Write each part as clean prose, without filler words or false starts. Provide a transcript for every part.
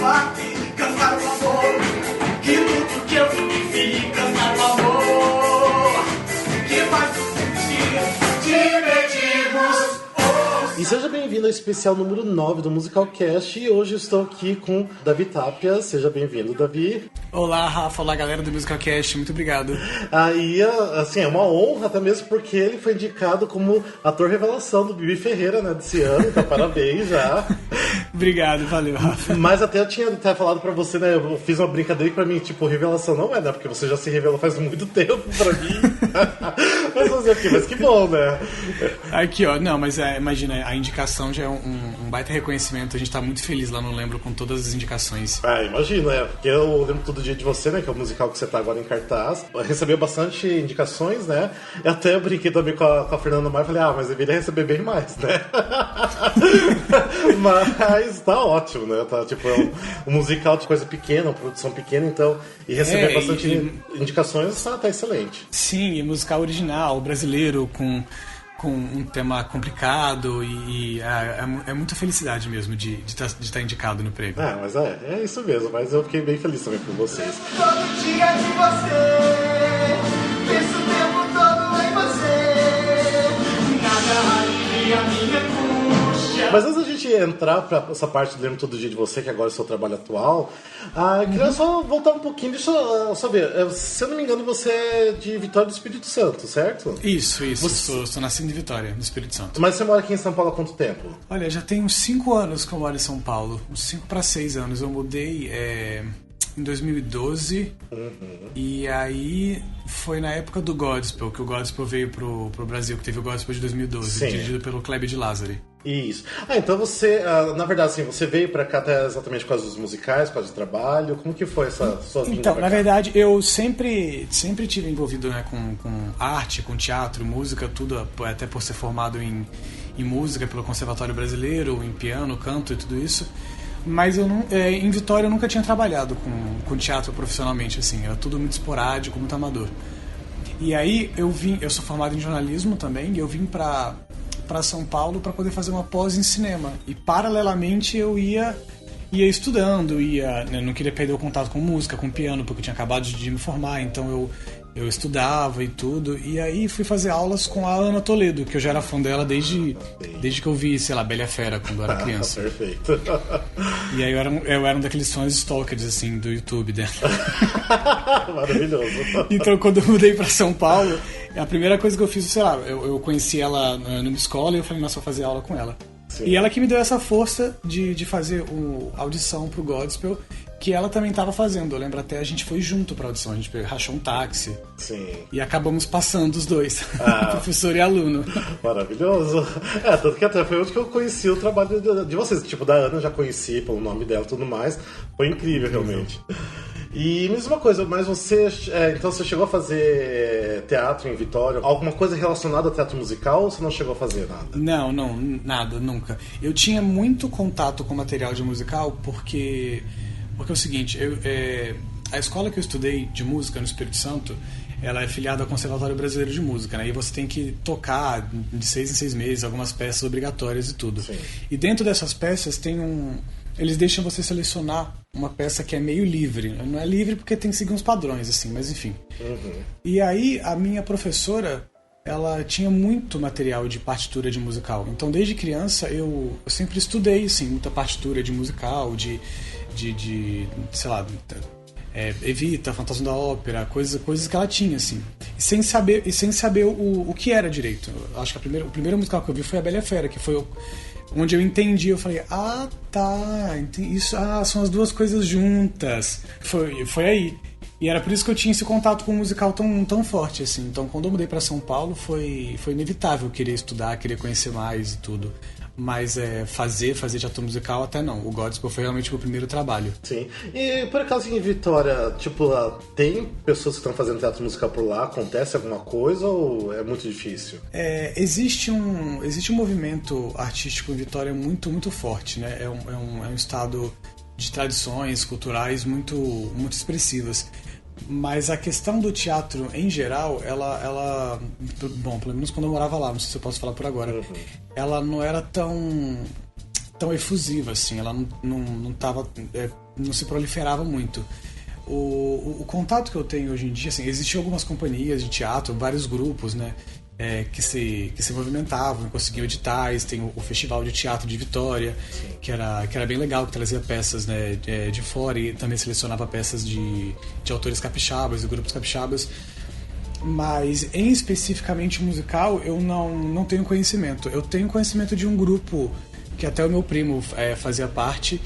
desabafar e cantar o amor. Que tudo que eu vivi, cantar o amor. Que faz o sentir de medimos. E seja bem-vindo ao especial número 9 do Musicalcast. E hoje eu estou aqui com Davi Tapia. Seja bem-vindo, Davi. Olá, Rafa. Olá, galera do Musicalcast. Muito obrigado. Aí, assim, é uma honra até mesmo porque ele foi indicado como ator revelação do Bibi Ferreira, né, desse ano. Então, parabéns já. Obrigado, valeu, Rafa. Mas até eu tinha até falado pra você, né, eu fiz uma brincadeira que pra mim, tipo, revelação não é, né, porque você já se revelou faz muito tempo pra mim. Mas fazer o quê? Mas que bom, né? Aqui, ó, não, mas imagina, a indicação já é um baita reconhecimento. A gente tá muito feliz lá no Lembro com todas as indicações. Ah, imagino, né? Porque eu lembro todo dia de você, né? Que é o musical que você tá agora em cartaz. Recebeu bastante indicações, né? E até eu brinquei também com a Fernanda Maia e falei, mas eu deveria receber bem mais, né? Mas tá ótimo, né? Tá, tipo, é um musical de coisa pequena, uma produção pequena, então... E receber bastante indicações tá excelente. Sim, e musical original, brasileiro, com um tema complicado e é muita felicidade mesmo de estar indicado no prêmio. Mas é isso mesmo, mas eu fiquei bem feliz também por vocês. Todo dia de você, penso o tempo todo em você. Nada alivia a minha angústia. Mas antes da gente entrar pra essa parte do Lembro Todo Dia de Você, que agora é o seu trabalho atual, eu queria só voltar um pouquinho, deixa eu saber, se eu não me engano, você é de Vitória do Espírito Santo, certo? Isso. Sou nascido em Vitória, no Espírito Santo. Mas você mora aqui em São Paulo há quanto tempo? Olha, já tem uns 5 anos que eu moro em São Paulo. Uns 5 para 6 anos. Eu mudei em 2012. E aí foi na época do Godspell, que o Godspell veio pro Brasil, que teve o Godspell de 2012, Sim. dirigido pelo Kleber de Lázari. Isso. Então você, na verdade, assim, você veio pra cá até exatamente por causa dos musicais, por causa do trabalho? Como que foi essa sua vinda Então, pra na cá? verdade, eu sempre tive envolvido, né, com arte, com teatro, música, tudo, até por ser formado em música pelo Conservatório Brasileiro, em piano, canto e tudo isso. Mas em Vitória eu nunca tinha trabalhado com teatro profissionalmente, assim, era tudo muito esporádico, muito amador. E aí eu sou formado em jornalismo também, e eu vim para São Paulo para poder fazer uma pós em cinema. E paralelamente eu ia estudando, né, não queria perder o contato com música, com piano, porque eu tinha acabado de me formar, então eu estudava e tudo. E aí fui fazer aulas com a Ana Toledo, que eu já era fã dela desde que eu vi, sei lá, Bela e a Fera, quando eu era criança. Perfeito. E aí eu era um daqueles fãs stalkers, assim, do YouTube dela. Maravilhoso. Então, quando eu mudei pra São Paulo, a primeira coisa que eu fiz, sei lá, eu conheci ela numa escola e eu falei, nossa, vou fazer aula com ela. Sim. E ela que me deu essa força de fazer a audição pro Godspell, que ela também estava fazendo. Eu lembro até, a gente foi junto pra audição, a gente rachou um táxi. Sim. E acabamos passando os dois, professor e aluno. Maravilhoso. Tanto que até foi onde que eu conheci o trabalho de vocês. Tipo, da Ana eu já conheci pelo nome dela e tudo mais. Foi incrível, realmente. E mesma coisa, mas você... então você chegou a fazer teatro em Vitória? Alguma coisa relacionada ao teatro musical ou você não chegou a fazer nada? Não, nada, nunca. Eu tinha muito contato com material de musical porque é o seguinte, a escola que eu estudei de música no Espírito Santo, ela é filiada ao Conservatório Brasileiro de Música, né? E você tem que tocar de 6 em 6 meses algumas peças obrigatórias e tudo. Sim. E dentro dessas peças eles deixam você selecionar uma peça que é meio livre. Não é livre porque tem que seguir uns padrões, assim, mas enfim. E aí a minha professora, ela tinha muito material de partitura de musical. Então desde criança eu sempre estudei, assim, muita partitura de musical, de sei lá, Evita, Fantasma da Ópera, coisas que ela tinha, assim. E sem saber o que era direito. Eu acho que o primeiro musical que eu vi foi A Bela e a Fera, que foi onde eu entendi, eu falei, isso, são as duas coisas juntas. Foi aí. E era por isso que eu tinha esse contato com o musical tão forte, assim. Então, quando eu mudei pra São Paulo, foi inevitável querer estudar, querer conhecer mais e tudo. Mas fazer teatro musical até não. O Godspell foi realmente o meu primeiro trabalho. Sim. E por acaso em Vitória, tipo, tem pessoas que estão fazendo teatro musical por lá? Acontece alguma coisa ou é muito difícil? Existe um movimento artístico em Vitória muito, muito forte, né? É um estado de tradições culturais muito, muito expressivas. Mas a questão do teatro, em geral, ela... Bom, pelo menos quando eu morava lá, não sei se eu posso falar por agora. Ela não era tão efusiva, assim. Ela não tava não se proliferava muito. O contato que eu tenho hoje em dia, assim, existiam algumas companhias de teatro, vários grupos, né, que se movimentavam, conseguiam editais. Tem o Festival de Teatro de Vitória, que era bem legal, que trazia peças, né, de fora, e também selecionava peças de autores capixabas, de grupos capixabas. Mas especificamente musical eu não tenho conhecimento. Eu tenho conhecimento de um grupo que até o meu primo fazia parte,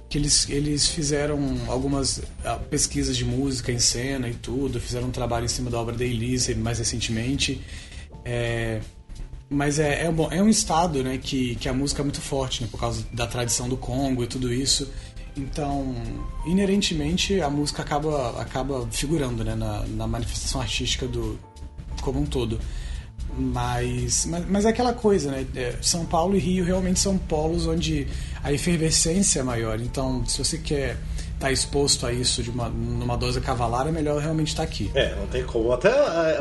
que eles fizeram algumas pesquisas de música em cena e tudo, fizeram um trabalho em cima da obra da Elise mais recentemente. Mas é um estado, né, que a música é muito forte, né, por causa da tradição do Congo e tudo isso. Então, inerentemente, a música acaba figurando, né, na manifestação artística como um todo. Mas é aquela coisa, né? São Paulo e Rio realmente são polos onde a efervescência é maior. Então, se você quer estar exposto a isso numa dose cavalar, é melhor realmente estar aqui. Não tem como. Até,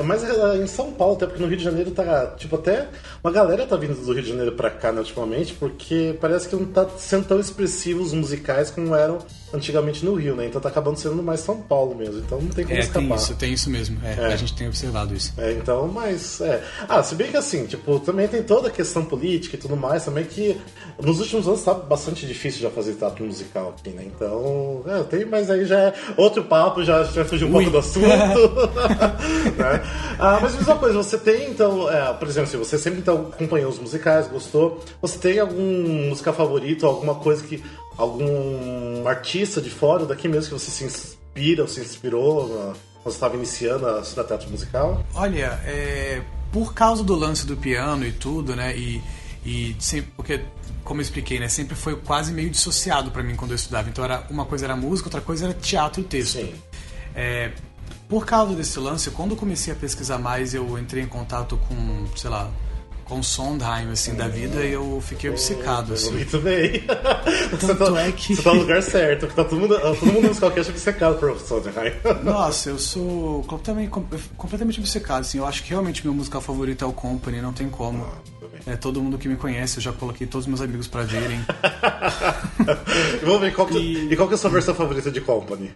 mas em São Paulo, até porque no Rio de Janeiro tá, tipo, até uma galera tá vindo do Rio de Janeiro pra cá, né, ultimamente, porque parece que não tá sendo tão expressivos musicais como eram antigamente no Rio, né? Então tá acabando sendo mais São Paulo mesmo. Então não tem como escapar. Tem isso mesmo. A gente tem observado isso. Então, mas... se bem que assim, tipo, também tem toda a questão política e tudo mais, também que nos últimos anos tá bastante difícil já fazer teatro musical aqui, né? Então, mas aí já é outro papo, já fugiu um pouco do assunto. Né? Mas diz uma coisa, você tem, então, por exemplo, se você sempre então, acompanhou os musicais, gostou, você tem algum musical favorito, alguma coisa que... algum artista de fora, daqui mesmo, que você se inspira ou se inspirou quando você estava iniciando a estudar teatro musical? Olha, por causa do lance do piano e tudo, né, e sempre, porque, como eu expliquei, né, sempre foi quase meio dissociado pra mim quando eu estudava. Então uma coisa era música, outra coisa era teatro e texto. Sim. Por causa desse lance, quando eu comecei a pesquisar mais, eu entrei em contato com, sei lá, com Sondheim, assim, da vida, e eu fiquei obcecado, assim. Muito bem. Tanto é que... Você tá no lugar certo, porque todo mundo no musical que acha obcecado por Sondheim. Nossa, eu sou completamente obcecado, assim. Eu acho que realmente meu musical favorito é o Company, não tem como. Todo mundo que me conhece, eu já coloquei todos os meus amigos pra verem. Vamos ver, qual que é a sua versão favorita de Company?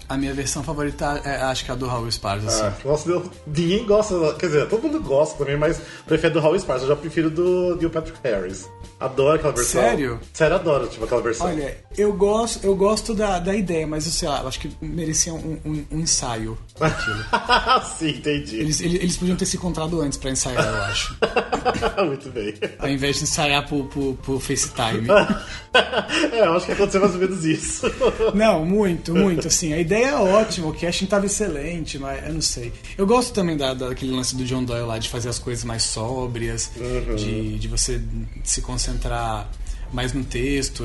A minha versão favorita acho que é a do Raul Esparza, assim. Nossa, ninguém gosta, quer dizer, todo mundo gosta também, mas prefiro do Raul Esparza, eu já prefiro do Neil Patrick Harris. Adoro aquela versão. Sério? Sério, adoro, tipo, aquela versão. Olha, eu gosto da ideia, mas eu sei lá, eu acho que merecia um ensaio daquilo. Sim, entendi. Eles podiam ter se encontrado antes pra ensaiar, eu acho. Muito bem. Ao invés de ensaiar por FaceTime. Eu acho que aconteceu mais ou menos isso. Não, muito, assim. A ideia é ótima, o casting tava excelente, mas eu não sei. Eu gosto também daquele lance do John Doyle lá, de fazer as coisas mais sóbrias, de você se concentrar mais no texto.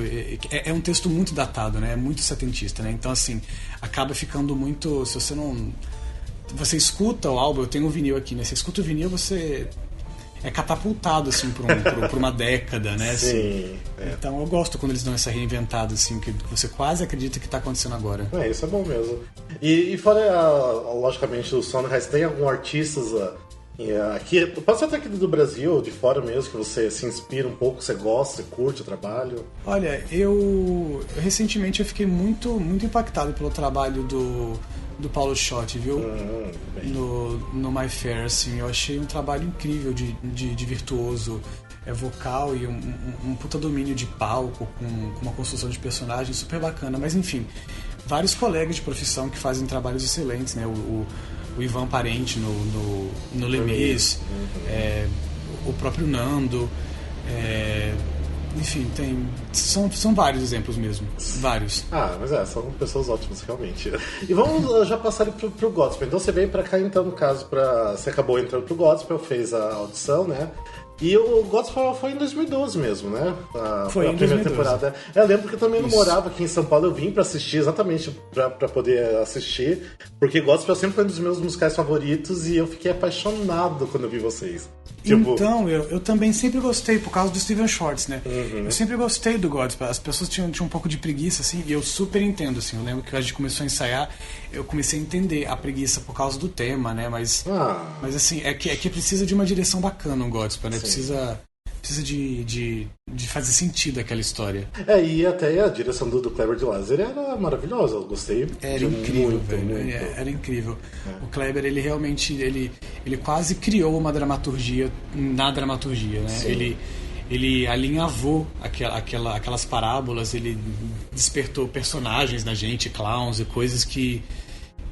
É um texto muito datado, né? É muito setentista, né? Então, assim, acaba ficando muito... Se você não... Você escuta o álbum, eu tenho um vinil aqui, né? Você escuta o vinil, você... é catapultado, assim, por uma década, né? Assim. Sim. Então eu gosto quando eles dão essa reinventada, assim, que você quase acredita que tá acontecendo agora. Isso é bom mesmo. E fora, logicamente, o Sondheim, tem algum artistas aqui, pode ser até aqui do Brasil, ou de fora mesmo, que você se inspira um pouco, você gosta, você curte o trabalho? Olha, recentemente eu fiquei muito, muito impactado pelo trabalho do Paulo Schott, viu? No My Fair, assim, eu achei um trabalho incrível de virtuoso vocal e um puta domínio de palco com uma construção de personagem super bacana, mas enfim, vários colegas de profissão que fazem trabalhos excelentes, né? O Ivan Parente no Lemes, o próprio Nando, enfim, são vários exemplos mesmo. Vários. Mas são pessoas ótimas, realmente. E vamos já passar pro Gospel. Então você veio pra cá, então, no caso, você acabou entrando pro Gospel, fez a audição, né? E o Gospel foi em 2012 mesmo, né? Foi a primeira 2012. Temporada. Eu lembro que eu também não morava aqui em São Paulo, eu vim pra assistir, exatamente pra poder assistir, porque Gospel sempre foi um dos meus musicais favoritos e eu fiquei apaixonado quando eu vi vocês. Tipo... Então, eu também sempre gostei, por causa do Steven Schwartz, né? Eu sempre gostei do Gospel. As pessoas tinham um pouco de preguiça, assim, e eu super entendo, assim. Eu lembro que a gente começou a ensaiar, eu comecei a entender a preguiça por causa do tema, né? Mas assim, é que precisa de uma direção bacana o Gospel, né? Sim. precisa de fazer sentido aquela história. E até a direção do Kleber de Lázaro era maravilhosa, eu gostei. Era incrível, muito, velho. muito. Era incrível. O Kleber, ele realmente, ele quase criou uma dramaturgia na dramaturgia, né? Ele alinhavou aquelas parábolas, ele despertou personagens na gente, clowns e coisas que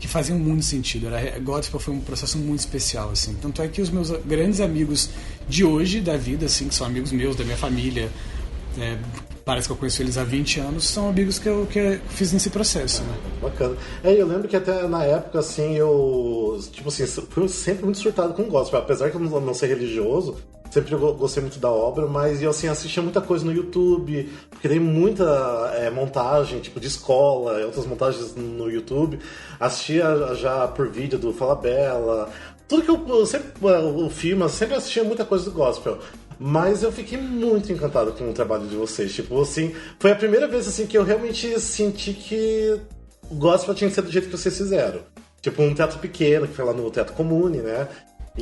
faziam muito sentido. Godspell foi um processo muito especial, assim. Tanto é que os meus grandes amigos de hoje, da vida, assim, que são amigos meus, da minha família, parece que eu conheço eles há 20 anos, são amigos que eu fiz nesse processo, né? Bacana. Eu lembro que até na época, assim, fui sempre muito surtado com gospel, apesar de eu não ser religioso. Sempre gostei muito da obra, mas eu assim, assistia muita coisa no YouTube, porque tem muita montagem, tipo de escola, outras montagens no YouTube. Assistia já por vídeo do Falabella, tudo que eu sempre, o filme, eu sempre assistia muita coisa do gospel. Mas eu fiquei muito encantado com o trabalho de vocês. Tipo, assim, foi a primeira vez assim, que eu realmente senti que o gospel tinha que ser do jeito que vocês fizeram. Tipo, um teatro pequeno, que foi lá no Teatro Comune, né?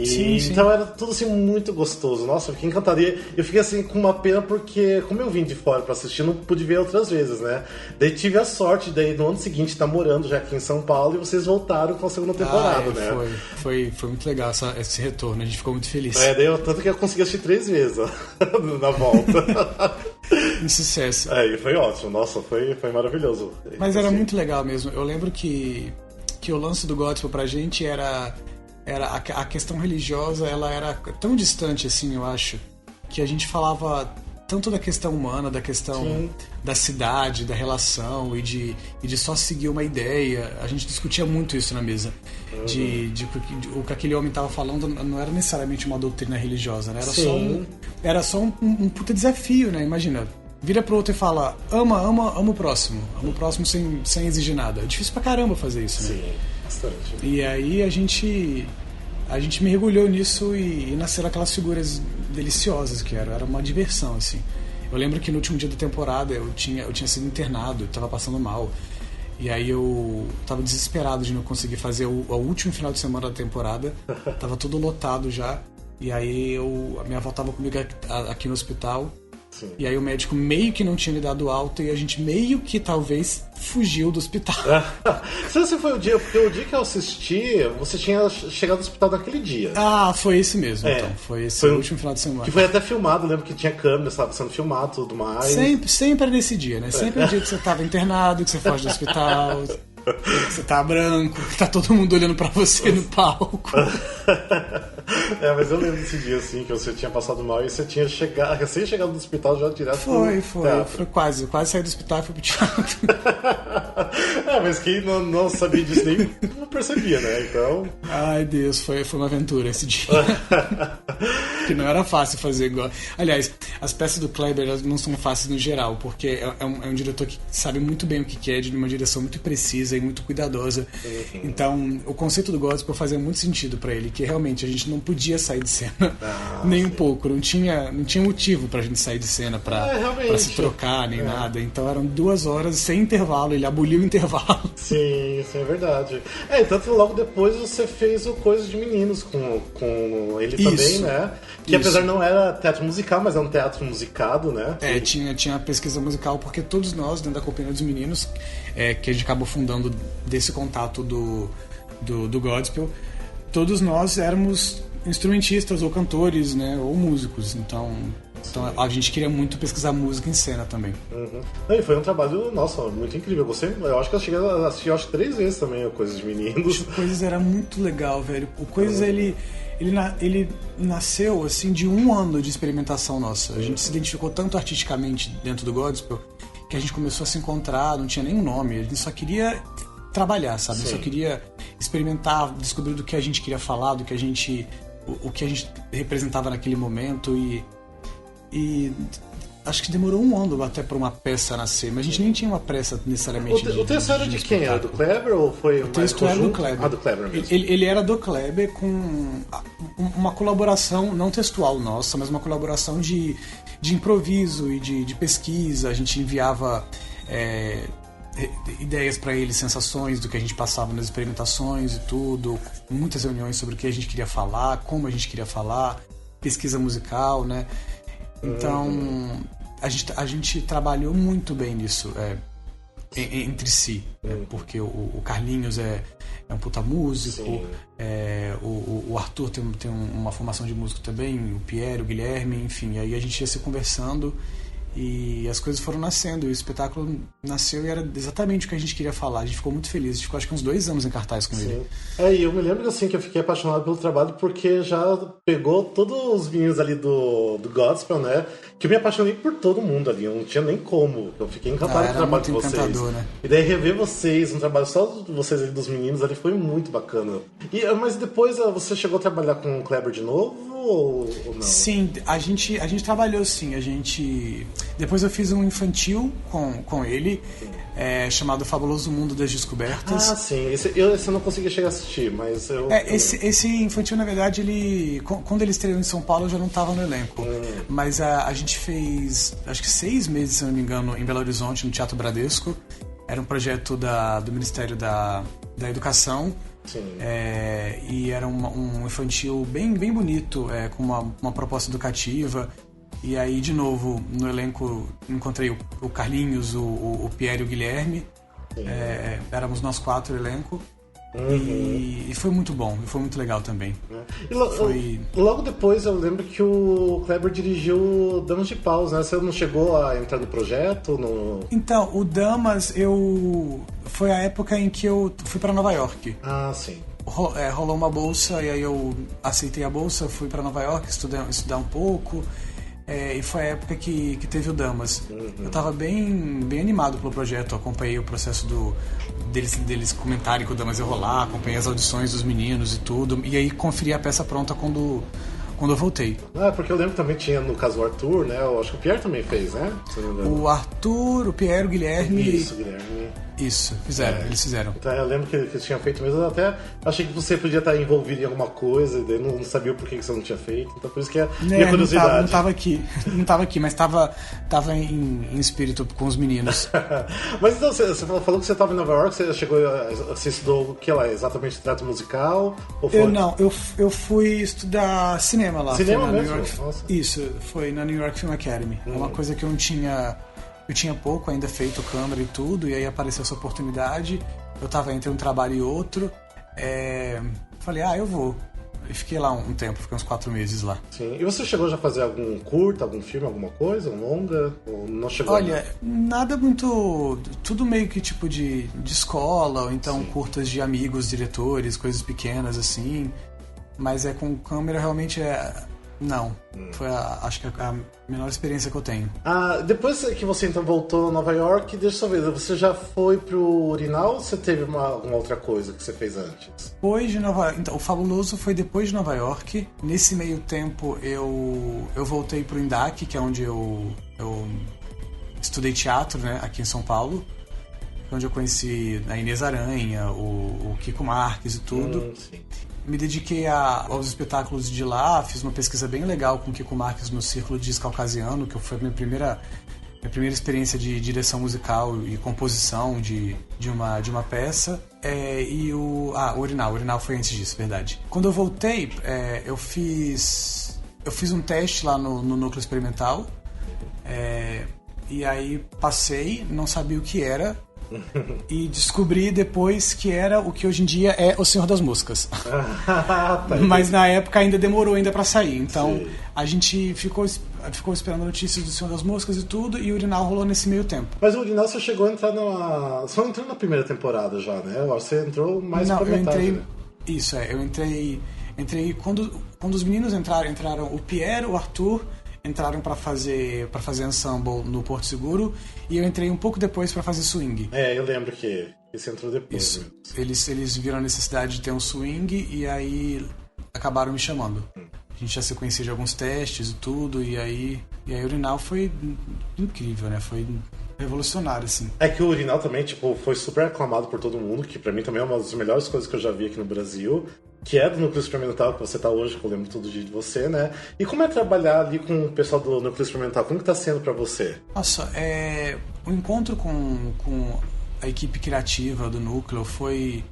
Sim. Então era tudo assim muito gostoso. Nossa, eu fiquei encantado. E eu fiquei assim com uma pena porque, como eu vim de fora pra assistir, não pude ver outras vezes, né? Daí tive a sorte, no ano seguinte, estar morando já aqui em São Paulo e vocês voltaram com a segunda temporada, né? Foi muito legal esse retorno, a gente ficou muito feliz. Tanto que eu consegui assistir 3 vezes na volta. Um sucesso. E foi ótimo. Nossa, foi maravilhoso. Mas era muito legal mesmo. Eu lembro que o lance do gospel pra gente era a questão religiosa, ela era tão distante, assim, eu acho, que a gente falava tanto da questão humana, da questão da cidade, da relação e de só seguir uma ideia. A gente discutia muito isso na mesa. O que aquele homem estava falando não era necessariamente uma doutrina religiosa, né? Era só um puta desafio, né? Imagina, vira pro outro e fala, ama o próximo. Ama o próximo sem exigir nada. É difícil pra caramba fazer isso, né? Sim. Bastante. E aí a gente mergulhou nisso e nasceram aquelas figuras deliciosas que era uma diversão, assim. Eu lembro que no último dia da temporada eu tinha sido internado, eu tava passando mal. E aí eu tava desesperado de não conseguir fazer o último final de semana da temporada. Tava tudo lotado já. E aí a minha avó tava comigo aqui no hospital. Sim. E aí o médico meio que não tinha me dado alta e a gente meio que talvez fugiu do hospital. Se foi o dia, porque o dia que eu assisti, você tinha chegado no hospital naquele dia. Foi esse mesmo, então. Foi esse o último final de semana. Que foi até filmado, lembro que tinha câmera, estava sendo filmado e tudo mais. Sempre é nesse dia, né? Sempre é o dia que você estava internado, que você foge do hospital, que você tá branco, que tá todo mundo olhando pra você no palco. Mas eu lembro desse dia, assim, que você tinha passado mal e você tinha recém chegado do hospital já direto Foi quase saí do hospital e fui pro teatro. Mas quem não sabia disso nem não percebia, né? Então... Ai, Deus, foi uma aventura esse dia. Que não era fácil fazer igual. Aliás, as peças do Kleber elas não são fáceis no geral, porque é um diretor que sabe muito bem o que é, de uma direção muito precisa e muito cuidadosa. Então, o conceito do gospel fazia muito sentido pra ele, que realmente a gente não podia sair de cena nem um pouco, não tinha motivo pra gente sair de cena pra se trocar nem nada. Então eram 2 horas sem intervalo, ele aboliu o intervalo. Sim, isso é verdade. Tanto logo depois você fez o Coisas de Meninos com ele também, né? Que apesar não era teatro musical, mas é um teatro musicado, né? Tinha a pesquisa musical, porque todos nós, dentro da Companhia dos Meninos, que a gente acabou fundando desse contato do gospel, todos nós éramos instrumentistas ou cantores, né? Ou músicos, então a gente queria muito pesquisar música em cena também. E foi um trabalho, nossa, muito incrível. Eu acho que eu cheguei a assistir 3 vezes também o Coisas de Meninos. O Coisas era muito legal, velho. O Coisas, ele nasceu, assim, de 1 ano de experimentação nossa. A gente se identificou tanto artisticamente dentro do gospel que a gente começou a se encontrar, não tinha nenhum nome, a gente só queria trabalhar, sabe? Só queria experimentar, descobrir do que a gente queria falar, do que a gente... o que a gente representava naquele momento e acho que demorou 1 ano até pra uma peça nascer, mas a gente nem tinha uma peça necessariamente. O texto era de quem? Era do Kleber ou foi o texto era do Kleber. Do Kleber mesmo. Ele era do Kleber com uma colaboração não textual nossa, mas uma colaboração de improviso e de pesquisa. A gente enviava ideias pra ele, sensações do que a gente passava nas experimentações e tudo, muitas reuniões sobre o que a gente queria falar, como a gente queria falar, pesquisa musical, né? Então, a gente trabalhou muito bem nisso, entre si, porque o Carlinhos é um puta músico, o Arthur tem uma formação de músico também, o Pierre, o Guilherme, enfim, e aí a gente ia se conversando e as coisas foram nascendo, e o espetáculo nasceu e era exatamente o que a gente queria falar. A gente ficou muito feliz, a gente ficou acho que uns 2 anos em cartaz com ele. E eu me lembro assim que eu fiquei apaixonado pelo trabalho porque já pegou todos os meninos ali do Godspell, né? Que eu me apaixonei por todo mundo ali, eu não tinha nem como. Eu fiquei encantado com o trabalho de vocês. Né? E daí rever vocês, um trabalho só de vocês ali, dos meninos ali, foi muito bacana. Mas depois você chegou a trabalhar com o Kleber de novo? Ou não? Sim, a gente trabalhou sim. Depois eu fiz um infantil com ele, chamado Fabuloso Mundo das Descobertas. Ah, sim. Esse eu não consegui chegar a assistir, mas eu... Esse infantil, na verdade, quando ele estreou em São Paulo, eu já não estava no elenco. Mas a gente fez, acho que 6 meses, se não me engano, em Belo Horizonte, no Teatro Bradesco. Era um projeto do Ministério da Educação. Sim. E era um infantil bem bonito, com uma proposta educativa. E aí, de novo, no elenco encontrei o Carlinhos, o Pierre e o Guilherme. Éramos nós 4 o elenco. E foi muito bom, e foi muito legal também. Logo depois eu lembro que o Kleber dirigiu Damas de Paus, né? Você não chegou a entrar no projeto? Então, o Damas, foi a época em que eu fui para Nova York. Ah, sim. Rolou uma bolsa, e aí eu aceitei a bolsa, fui para Nova York estudar um pouco. E foi a época que teve o Damas. Eu tava bem animado pelo projeto, acompanhei o processo deles comentarem que o Damas ia rolar, acompanhei as audições dos meninos e tudo, e aí conferi a peça pronta quando eu voltei. Porque eu lembro também tinha, no caso, o Arthur, né? Eu acho que o Pierre também fez, né? O Arthur, o Pierre, o Guilherme... Isso, Guilherme. Isso, eles fizeram. Então eu lembro que eles tinham feito mesmo, eu até achei que você podia estar envolvido em alguma coisa, e daí não sabia por que você não tinha feito, então por isso que é minha curiosidade. Não tava aqui, mas tava em espírito com os meninos. Mas então, você falou que você estava em Nova York, você estudou o que lá, exatamente teatro musical? Ou foi... Eu fui estudar cinema lá. Cinema mesmo? New York, isso, foi na New York Film Academy. É uma coisa que eu não tinha... Eu tinha pouco ainda feito câmera e tudo, e aí apareceu essa oportunidade. Eu tava entre um trabalho e outro. Falei, eu vou. E fiquei lá um tempo, fiquei uns 4 meses lá. Sim. E você chegou já a fazer algum curta, algum filme, alguma coisa, um longa? Ou não chegou? Olha, nada muito... Tudo meio que tipo de escola, ou então curtas de amigos, diretores, coisas pequenas assim. Mas com câmera realmente não. Foi acho que a menor experiência que eu tenho. Depois que você então voltou a Nova York, deixa eu ver, você já foi pro Urinal ou você teve alguma outra coisa que você fez antes? Depois de Nova York, então, o Fabuloso foi depois de Nova York. Nesse meio tempo eu voltei pro INDAC, que é onde eu estudei teatro, né, aqui em São Paulo. Onde eu conheci a Inês Aranha, o Kiko Marques e tudo. Sim. Me dediquei aos espetáculos de lá, fiz uma pesquisa bem legal com o Kiko Marques no Círculo de Caucasiano, que foi a minha primeira experiência de direção musical e composição de uma peça. O Urinal foi antes disso, verdade. Quando eu voltei, eu fiz um teste lá no Núcleo Experimental, e aí passei, não sabia o que era, e descobri depois que era o que hoje em dia é O Senhor das Moscas. Mas na época ainda demorou pra sair. Então a gente ficou esperando notícias do Senhor das Moscas e tudo, e o Urinal rolou nesse meio tempo. Mas o Urinal você chegou a entrar Você não entrou na primeira temporada já, né? Você entrou mais pra metade. Eu entrei... Né? Isso, eu entrei quando os meninos entraram o Pierre, o Arthur... entraram pra fazer ensemble no Porto Seguro, e eu entrei um pouco depois pra fazer swing. Eu lembro que você entrou depois. Isso. Eles viram a necessidade de ter um swing, e aí acabaram me chamando. A gente já se conhecia de alguns testes e tudo, e aí o Urinal foi incrível, né? Foi revolucionário, assim. Que o Urinal também, foi super aclamado por todo mundo, que pra mim também é uma das melhores coisas que eu já vi aqui no Brasil, que é do Núcleo Experimental, que você tá hoje, que eu lembro todo dia de você, né? E como é trabalhar ali com o pessoal do Núcleo Experimental? Como que tá sendo pra você? Nossa, o encontro com a equipe criativa do Núcleo foi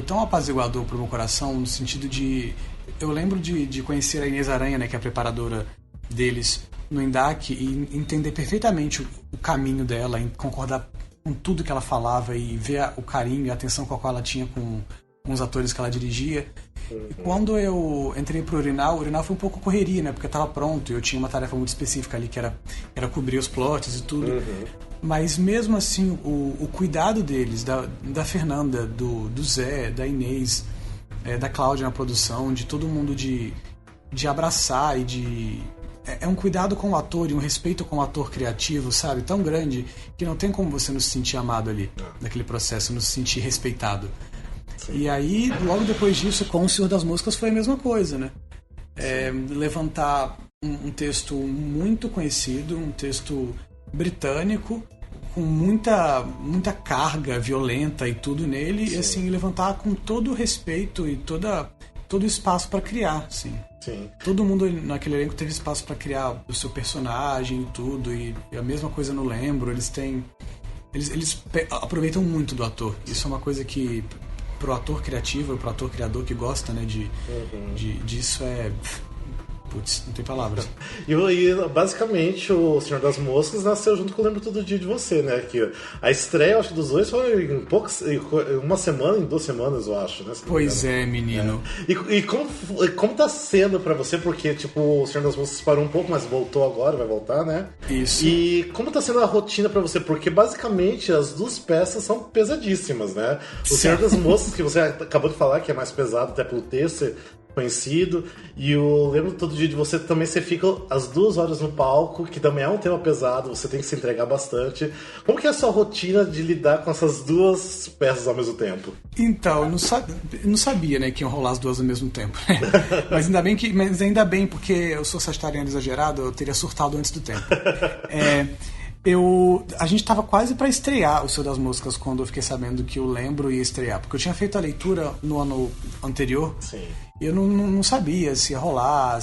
tão apaziguador pro meu coração, no sentido de... Eu lembro de conhecer a Inês Aranha, né, que é a preparadora deles, no Endaque e entender perfeitamente o caminho dela, em concordar com tudo que ela falava e ver o carinho e a atenção com a qual ela tinha com os atores que ela dirigia. E quando eu entrei pro Urinal, o Urinal foi um pouco correria, né? Porque eu tava pronto e eu tinha uma tarefa muito específica ali, que era cobrir os plots e tudo. Mas mesmo assim, o cuidado deles, da Fernanda, do Zé, da Inês, da Cláudia na produção, de todo mundo de abraçar e de... É um cuidado com o ator e um respeito com o ator criativo, sabe? Tão grande que não tem como você não se sentir amado ali, naquele processo, não se sentir respeitado. Sim. E aí, logo depois disso, com O Senhor das Moscas foi a mesma coisa, né? Levantar um texto muito conhecido, um texto britânico, com muita carga violenta e tudo nele, Sim. e assim, levantar com todo o respeito e todo o espaço para criar, assim. Sim. Todo mundo naquele elenco teve espaço para criar o seu personagem e tudo, e a mesma coisa no Lembro, eles aproveitam muito do ator. Isso é uma coisa que pro ator criativo, pro ator criador que gosta, né, disso Putz, não tem palavras. E basicamente o Senhor das Moscas nasceu junto com o Lembro Todo Dia de Você, né? Que a estreia, acho que dos dois foi em uma semana, em 2 semanas, eu acho, né? Pois é, menino. E como tá sendo pra você? Porque, tipo, o Senhor das Moscas parou um pouco, mas voltou agora, vai voltar, né? Isso. E como tá sendo a rotina pra você? Porque basicamente as 2 peças são pesadíssimas, né? O Senhor das Moscas, que você acabou de falar, que é mais pesado até pelo texto conhecido, e eu lembro todo dia de você também, você fica as 2 horas no palco, que também é um tema pesado, você tem que se entregar bastante. Como que é a sua rotina de lidar com essas 2 peças ao mesmo tempo? Então, eu não sabia, né, que iam rolar as 2 ao mesmo tempo. Mas ainda bem, porque eu sou sagitariano exagerado, eu teria surtado antes do tempo. A gente estava quase para estrear O Senhor das Moscas quando eu fiquei sabendo que o Lembro ia estrear, porque eu tinha feito a leitura no ano anterior. Sim. E eu não sabia se ia rolar,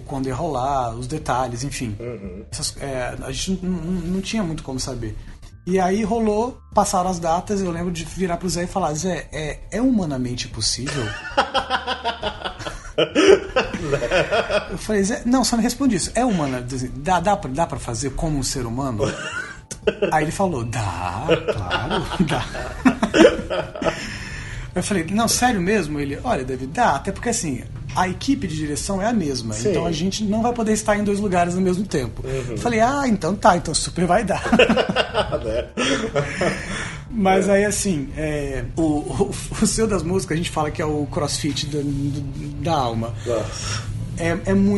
quando ia rolar, os detalhes, enfim. A gente não tinha muito como saber. E aí rolou, passaram as datas, eu lembro de virar pro Zé e falar: Zé, é humanamente possível? Eu falei: Zé, não, só me responde isso. É humana? Dá pra fazer como um ser humano? Aí ele falou: dá, claro, dá. Eu falei: não, sério mesmo? Ele: olha, deve dar, até porque assim, a equipe de direção é a mesma. Sim. Então a gente não vai poder estar em 2 lugares ao mesmo tempo. Eu falei: então tá, então super vai dar. Mas aí assim, o Senhor das Moscas a gente fala que é o crossfit da alma.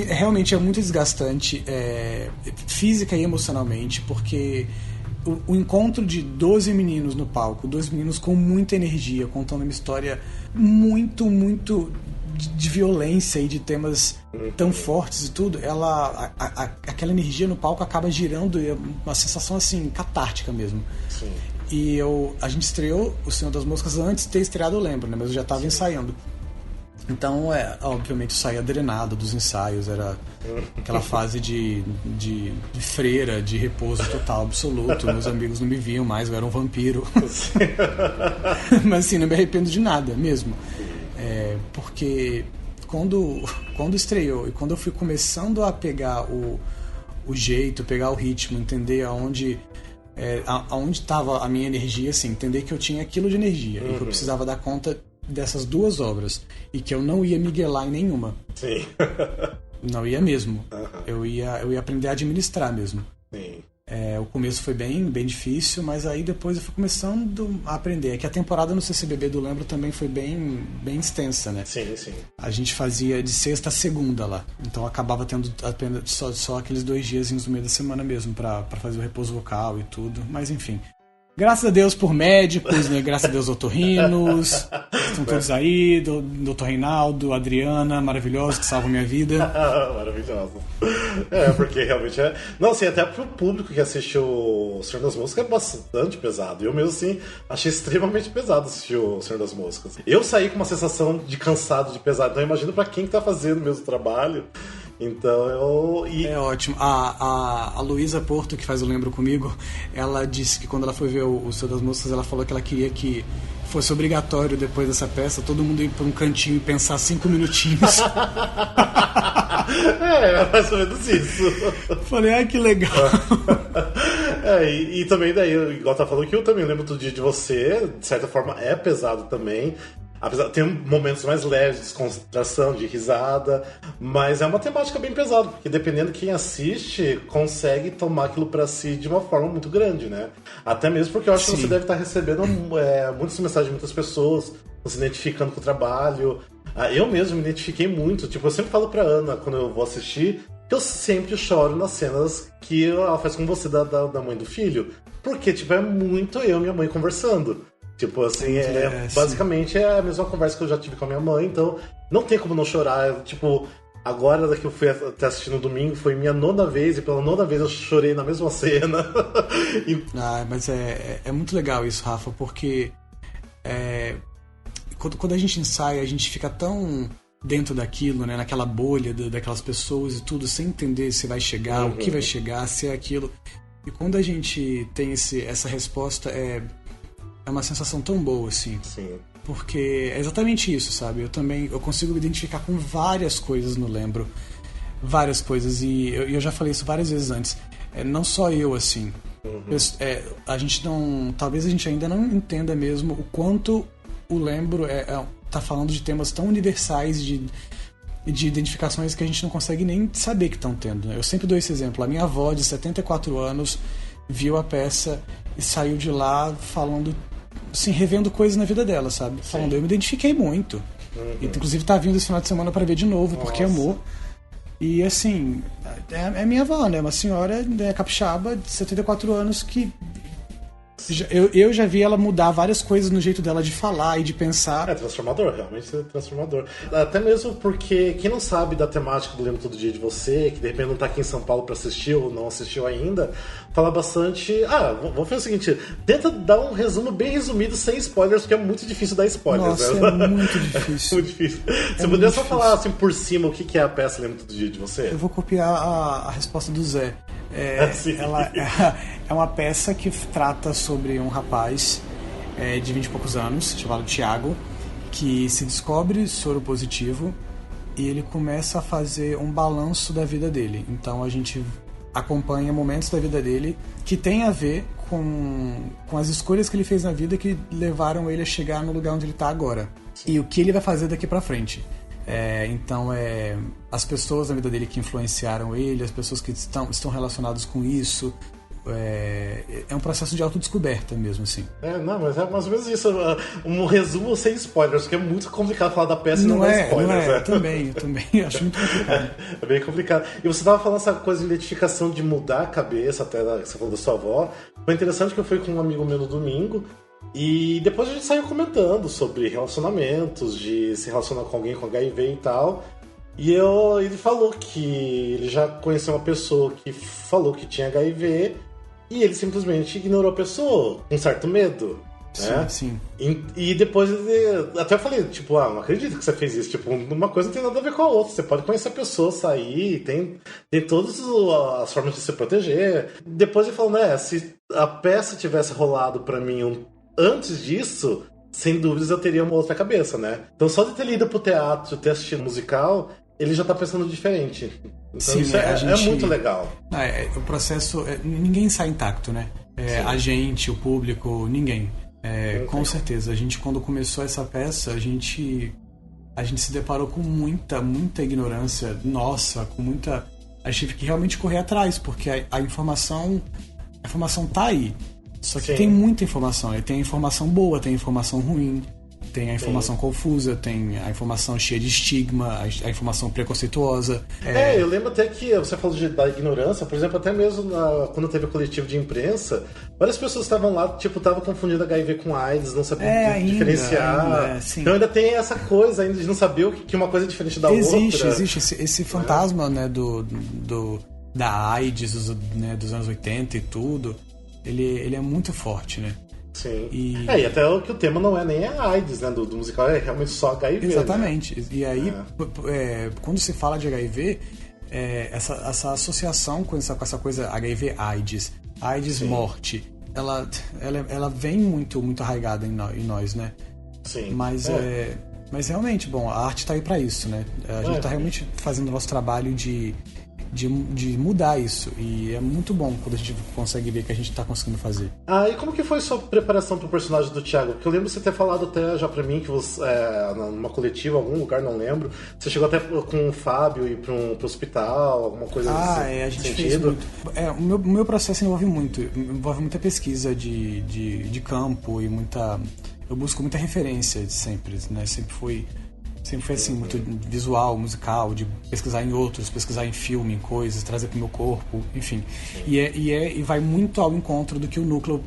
Realmente é muito desgastante, física e emocionalmente, porque o encontro de 12 meninos no palco, 12 meninos com muita energia, contando uma história muito, muito de violência e de temas tão fortes e tudo, aquela energia no palco acaba girando, e é uma sensação assim, catártica mesmo. Sim. E a gente estreou O Senhor das Moscas antes de ter estreado, eu lembro, né? Mas eu já estava ensaiando. Então, obviamente, eu saía drenado dos ensaios, era aquela fase de freira, de repouso total, absoluto. Meus amigos não me viam mais, eu era um vampiro. Mas assim, não me arrependo de nada, mesmo. Porque quando estreou e quando eu fui começando a pegar o jeito, pegar o ritmo, entender aonde estava a minha energia, assim, entender que eu tinha aquilo de energia e que eu precisava dar conta dessas 2 obras e que eu não ia miguelar em nenhuma. Sim. Não ia mesmo. Eu ia aprender a administrar mesmo. Sim. O começo foi bem difícil, mas aí depois eu fui começando a aprender. É que a temporada no CCBB do Lembro também foi bem extensa, né? Sim, sim. A gente fazia de sexta a segunda lá. Então acabava tendo apenas só aqueles 2 diazinhos no meio da semana mesmo pra fazer o repouso vocal e tudo. Mas enfim. Graças a Deus por médicos, né? Graças a Deus otorrinos, estão todos aí, doutor Reinaldo, Adriana, maravilhosos, que salvam minha vida. Maravilhoso. Porque realmente Não, assim, até pro público que assistiu O Senhor das Moscas é bastante pesado. Eu mesmo, assim, achei extremamente pesado assistir O Senhor das Moscas. Eu saí com uma sensação de cansado, de pesado. Então eu imagino pra quem tá fazendo o mesmo trabalho. Então É ótimo. A Luísa Porto, que faz o Lembro comigo, ela disse que quando ela foi ver o Senhor das Moscas, ela falou que ela queria que fosse obrigatório, depois dessa peça, todo mundo ir pra um cantinho e pensar 5 minutinhos. É mais ou menos isso. Falei, ai, que legal. E também daí, igual tá falando que eu também lembro todo dia de você, de certa forma é pesado também. Apesar tem momentos mais leves de descontração, de risada, mas é uma temática bem pesada, porque dependendo de quem assiste, consegue tomar aquilo pra si de uma forma muito grande, né? Até mesmo porque eu acho que você deve estar recebendo muitas mensagens de muitas pessoas, se identificando com o trabalho. Eu mesmo me identifiquei muito, tipo, eu sempre falo pra Ana, quando eu vou assistir, que eu sempre choro nas cenas que ela faz com você da mãe do filho, porque, tipo, é muito eu e minha mãe conversando. Tipo, assim, basicamente é a mesma conversa que eu já tive com a minha mãe, então não tem como não chorar. Tipo, agora que eu fui até assistir no domingo, foi minha 9ª vez, e pela 9ª vez eu chorei na mesma cena. Mas é muito legal isso, Rafa, porque quando a gente ensaia, a gente fica tão dentro daquilo, né, naquela bolha daquelas pessoas e tudo, sem entender se vai chegar, o que vai chegar, se é aquilo. E quando a gente tem essa resposta, é uma sensação tão boa, assim. Sim. Porque é exatamente isso, sabe? Eu consigo me identificar com várias coisas no Lembro. Várias coisas. E eu já falei isso várias vezes antes. Não só eu, assim. Talvez a gente ainda não entenda mesmo o quanto o Lembro tá falando de temas tão universais, de identificações que a gente não consegue nem saber que estão tendo, né? Eu sempre dou esse exemplo. A minha avó, de 74 anos, viu a peça e saiu de lá falando, assim, revendo coisas na vida dela, sabe? Sim. Falando, eu me identifiquei muito. Inclusive tá vindo esse final de semana para ver de novo, porque amou. E assim, é minha avó, né? Uma senhora capixaba de 74 anos que eu já vi ela mudar várias coisas no jeito dela de falar e de pensar. É transformador, realmente é transformador. Até mesmo porque quem não sabe da temática do Lembro Todo Dia de Você, que de repente não tá aqui em São Paulo pra assistir ou não assistiu ainda, fala bastante... vamos fazer o seguinte, tenta dar um resumo bem resumido, sem spoilers, porque é muito difícil dar spoilers. Nossa, né? É muito difícil. Muito difícil. Você poderia só falar assim por cima o que é a peça Lembro Todo Dia de Você? Eu vou copiar a resposta do Zé. Ela é uma peça que trata sobre um rapaz de 20 e poucos anos, chamado Thiago, que se descobre soro positivo e ele começa a fazer um balanço da vida dele. Então a gente acompanha momentos da vida dele que tem a ver com as escolhas que ele fez na vida que levaram ele a chegar no lugar onde ele está agora. Sim. E o que ele vai fazer daqui pra frente. Então, as pessoas na vida dele que influenciaram ele, as pessoas que estão relacionadas com isso, é um processo de autodescoberta mesmo, assim. Mas é mais ou menos isso. Um resumo sem spoilers, porque é muito complicado falar da peça e não dar spoilers. Eu também acho muito complicado. É bem complicado. E você estava falando essa coisa de identificação, de mudar a cabeça, até você falou da sua avó. Foi interessante que eu fui com um amigo meu no domingo, e depois a gente saiu comentando sobre relacionamentos, de se relacionar com alguém com HIV e tal. E ele falou que ele já conheceu uma pessoa que falou que tinha HIV e ele simplesmente ignorou a pessoa, com certo medo. Né? Sim. E depois até eu falei, tipo, não acredito que você fez isso. Tipo, uma coisa não tem nada a ver com a outra. Você pode conhecer a pessoa, sair, tem todas as formas de se proteger. Depois ele falou, se a peça tivesse rolado pra mim antes disso, sem dúvidas eu teria uma outra cabeça, né? Então só de ter ido pro teatro, ter assistido musical, ele já tá pensando diferente. Então sim, isso é muito legal. O processo, ninguém sai intacto, né? A gente, o público, ninguém. Com certeza. A gente, quando começou essa peça, a gente se deparou com muita ignorância nossa, com muita... A gente teve que realmente correr atrás, porque a informação tá aí. Só que tem muita informação. Tem a informação boa, tem a informação ruim, tem a informação confusa, tem a informação cheia de estigma, a informação preconceituosa. Eu lembro até que você falou da ignorância, por exemplo, até mesmo quando teve o coletivo de imprensa, várias pessoas estavam lá, estavam confundindo HIV com AIDS, não sabiam diferenciar. Então ainda tem essa coisa ainda de não saber que uma coisa é diferente da outra. Existe esse fantasma, né, da AIDS, né, dos anos 80 e tudo. Ele é muito forte, né? Sim. E até que o tema não é nem a AIDS, né? Do musical, é realmente só HIV. Exatamente. Né? E aí, quando se fala de HIV, essa associação com essa coisa HIV-AIDS, AIDS-morte, ela vem muito arraigada em nós, né? Sim. Mas Mas realmente, bom, a arte tá aí pra isso, né? A gente tá realmente fazendo o nosso trabalho de mudar isso. E é muito bom quando a gente consegue ver que a gente tá conseguindo fazer. E como que foi sua preparação pro personagem do Thiago? Porque eu lembro você ter falado até já pra mim que você, numa coletiva, algum lugar, não lembro, você chegou até com o Fábio ir pro hospital, alguma coisa nesse a gente sentido. fez muito. O meu processo envolve muita pesquisa de campo e eu busco muita referência sempre, né? Sempre foi assim, muito visual, musical, de pesquisar em outros, pesquisar em filme, em coisas, trazer pro meu corpo, enfim. E vai muito ao encontro do que o núcleo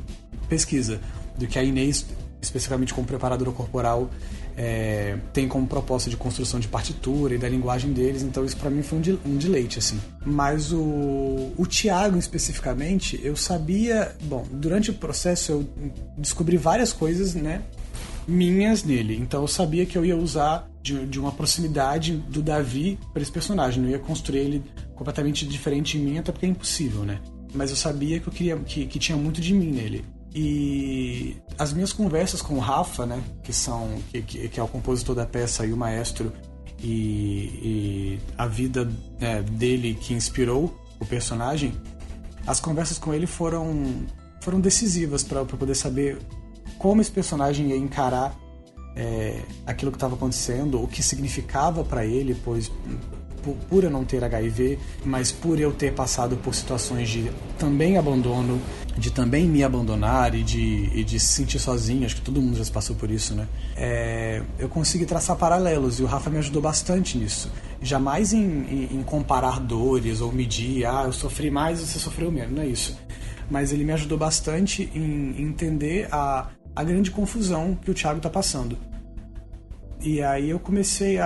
pesquisa, do que a Inês, especificamente como preparadora corporal, tem como proposta de construção de partitura e da linguagem deles, então isso pra mim foi um deleite, assim. Mas o Thiago, especificamente, eu sabia... Bom, durante o processo eu descobri várias coisas, né, minhas nele, então eu sabia que eu ia usar de uma proximidade do Davi para esse personagem, não ia construir ele completamente diferente em mim, até porque é impossível, né? Mas eu sabia que eu queria que tinha muito de mim nele. E as minhas conversas com o Rafa, né, que é o compositor da peça e o maestro, e a vida dele que inspirou o personagem, as conversas com ele foram decisivas para eu poder saber como esse personagem ia encarar aquilo que estava acontecendo, o que significava para ele, pois por eu não ter HIV, mas por eu ter passado por situações de também abandono, de também me abandonar e de se sentir sozinho, acho que todo mundo já passou por isso, né? Eu consegui traçar paralelos e o Rafa me ajudou bastante nisso. Jamais em comparar dores ou medir, eu sofri mais e você sofreu menos, não é isso. Mas ele me ajudou bastante em entender a grande confusão que o Thiago tá passando. E aí eu comecei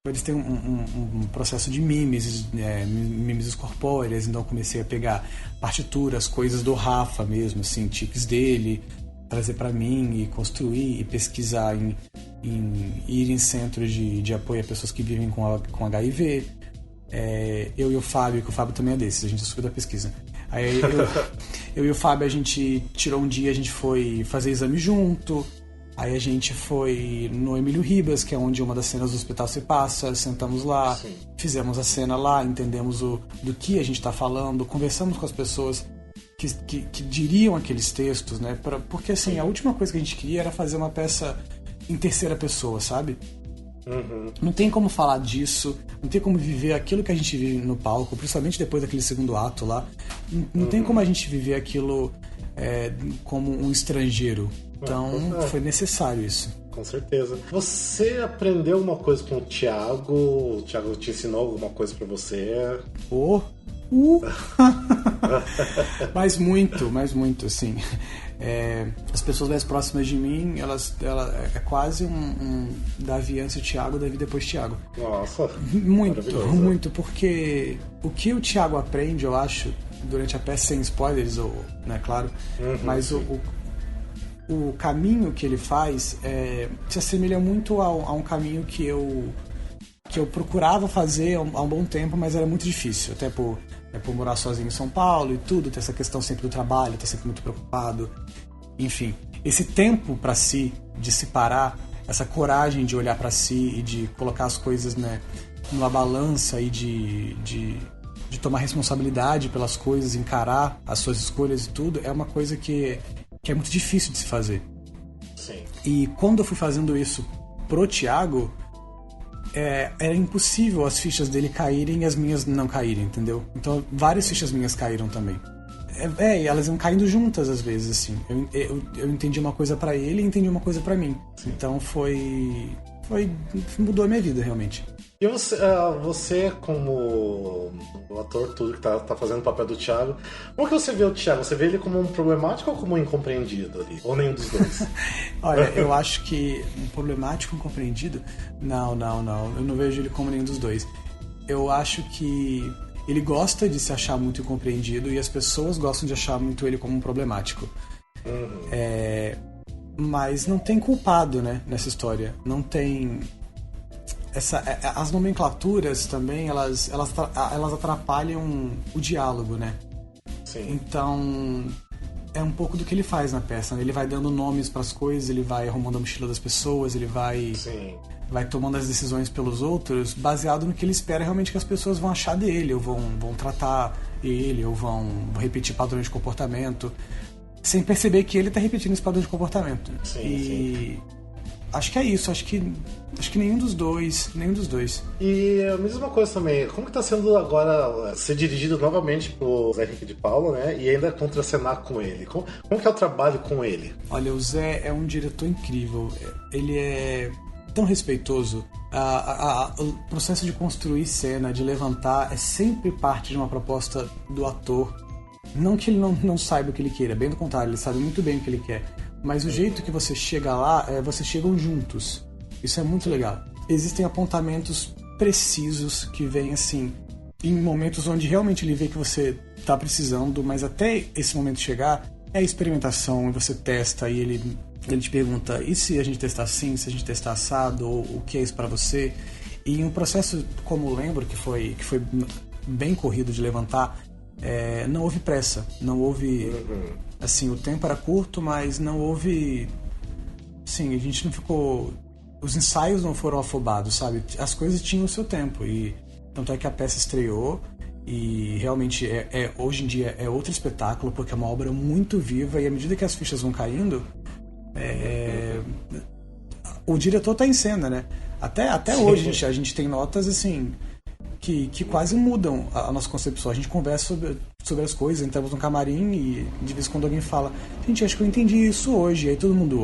Eles têm um processo de mimeses corpóreas, então eu comecei a pegar partituras, coisas do Rafa mesmo, assim, tiques dele, trazer para mim e construir e pesquisar ir em centros de apoio a pessoas que vivem com HIV. Eu e o Fábio, que o Fábio também é desses, a gente é super da pesquisa. Aí eu e o Fábio, a gente tirou um dia, a gente foi fazer exame junto. Aí a gente foi no Emílio Ribas, que é onde uma das cenas do hospital se passa, sentamos lá, Sim. Fizemos a cena lá, entendemos do que a gente está falando, conversamos com as pessoas que diriam aqueles textos, né? Porque assim, a última coisa que a gente queria era fazer uma peça em terceira pessoa, sabe? Uhum. Não tem como falar disso, não tem como viver aquilo que a gente vive no palco, principalmente depois daquele segundo ato lá. Não tem como a gente viver aquilo como um estrangeiro. Então foi necessário isso. Com certeza. Você aprendeu alguma coisa com o Thiago? O Thiago te ensinou alguma coisa pra você? Mas muito, assim. As pessoas mais próximas de mim, ela é quase um Davi antes do Thiago, Davi depois Thiago. Nossa, muito, porque o que o Thiago aprende, eu acho, durante a peça, sem spoilers, né, claro, mas o caminho que ele faz se assemelha muito a um caminho que eu procurava fazer há um bom tempo, mas era muito difícil, até por morar sozinho em São Paulo e tudo, ter essa questão sempre do trabalho, estar sempre muito preocupado, enfim, esse tempo para si, de se parar, essa coragem de olhar para si e de colocar as coisas, né, numa balança e de tomar responsabilidade pelas coisas, encarar as suas escolhas e tudo, é uma coisa que é muito difícil de se fazer. Sim. E quando eu fui fazendo isso pro Thiago, era impossível as fichas dele caírem e as minhas não caírem, entendeu? Então várias fichas minhas caíram também. Elas iam caindo juntas às vezes, assim. Eu entendi uma coisa pra ele e entendi uma coisa pra mim. Sim. Então mudou a minha vida, realmente. E você como ator, tudo que tá fazendo o papel do Thiago, como que você vê o Thiago? Você vê ele como um problemático ou como um incompreendido ali? Ou nenhum dos dois? Olha, eu acho que um problemático, incompreendido? Não. Eu não vejo ele como nenhum dos dois. Eu acho que ele gosta de se achar muito incompreendido e as pessoas gostam de achar muito ele como um problemático. Mas não tem culpado, né, nessa história. Não tem... as nomenclaturas também, elas atrapalham o diálogo, né? Sim. Então, é um pouco do que ele faz na peça, né? Ele vai dando nomes para as coisas, ele vai arrumando a mochila das pessoas, ele vai tomando as decisões pelos outros, baseado no que ele espera realmente que as pessoas vão achar dele, ou vão tratar ele, ou vão repetir padrões de comportamento, sem perceber que ele está repetindo esse padrão de comportamento. Sim. Acho que é isso, acho que nenhum dos dois. E a mesma coisa também, como que tá sendo agora ser dirigido novamente pro Zé Henrique de Paula, né? E ainda contracenar com ele. Como que é o trabalho com ele? Olha, o Zé é um diretor incrível. Ele é tão respeitoso. O processo de construir cena, de levantar, é sempre parte de uma proposta do ator. Não que ele não saiba o que ele queira, bem do contrário, ele sabe muito bem o que ele quer. Mas o jeito que você chega lá, vocês chegam juntos. Isso é muito legal. Existem apontamentos precisos que vêm assim, em momentos onde realmente ele vê que você tá precisando, mas até esse momento chegar, é a experimentação, e você testa, e ele te pergunta, e se a gente testar assim, se a gente testar assado, ou o que é isso pra você? E em um processo como o Lembro, que foi bem corrido de levantar, não houve pressa, não houve... Assim, o tempo era curto, mas não houve... Sim, a gente não ficou... Os ensaios não foram afobados, sabe? As coisas tinham o seu tempo, e tanto é que a peça estreou, e realmente hoje em dia é outro espetáculo, porque é uma obra muito viva, e à medida que as fichas vão caindo, o diretor tá em cena, né? Até hoje a gente tem notas, assim... Que quase mudam a nossa concepção. A gente conversa sobre as coisas, entramos no camarim e de vez em quando alguém fala, gente, acho que eu entendi isso hoje. E aí todo mundo,